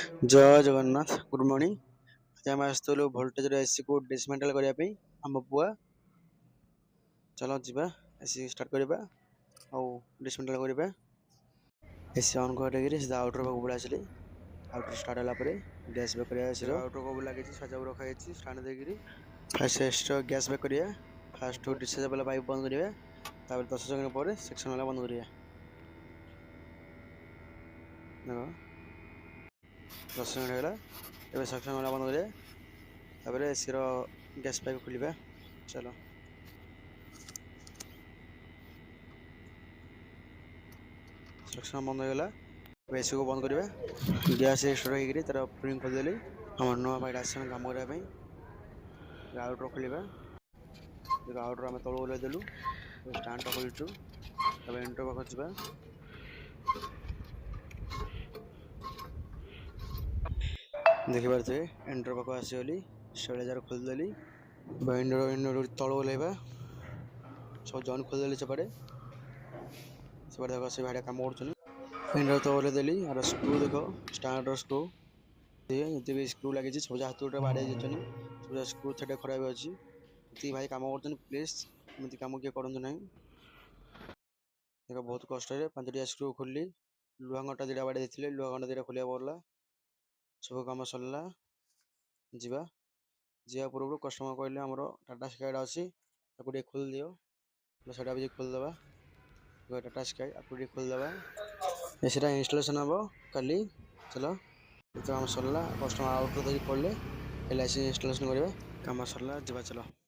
जय Jagannath good morning आज आम आसलु भोल्टेज एसी को डिसमेंटल करने आम पुआ चलो जीवा एसी स्टार्ट करवा आउ डिसमेंटल करवा एसी ऑन कर आउटर को बुला चली आउटर स्टार्ट होला गैस बैक करिया एसी आउटर को लगे सजा रखा स्टांड देकरी फास्ट एक्सट्रा गैस बैक करिया फास्ट डिस्चार्ज वाला पाइप बंद करिया तापर 10 सेकंड पर सेक्शन वाला बंद करिया देखो 10 सेकंड होला एबे सेक्शन वाला बंद करिया तापर एसी रो गैस पाइप खोलिबा चलो सेक्शन बंद होला एसी को बंद करिबा गैस एक्सट्रा रही तार प्रिंग खोल देली हमर नुआ भाई आसन काम करिया पई आउटर खोलिबा देखो आउटर आम तल ओल्हे देलु स्टांड टा खोलचु तब एंटर पाख जिबा देखि पारथे एंटर पाख आसीगली स्टेबलाइजर खोलदेली विंडो तल ओल्हेबा सब जॉन खोलदेली सेपटे देखो से भाई काम कर विंडो तो ओल्हेदेली और स्क्रू देखो स्टांड स्क्रू ये भी स्क्रू लगी सब हाथ गोटे बाड़े सब स्क्रू थेटे खराब अच्छी ये भाई काम कर प्लीज एमती कम किए करूँ ना देख बहुत कष्ट 5टी स्क्रू खोलि लुहा घंटा 2टा बाड़े देते लुहा घंटा 2टा खोलिया पड़ा सब कम सरला जीवा जा पूर्व कस्टमर कहले आमर टाटा स्काई अच्छी खोल दियो से भी खोलदेवा टाटा स्काई आपको खोलदेवा एसीटा इनस्टलेशन हम कल चलो काम सरला कस्टमर आउट पड़े एल आई सी इनस्टलेशन करेंगे काम सरला जीवा चलो।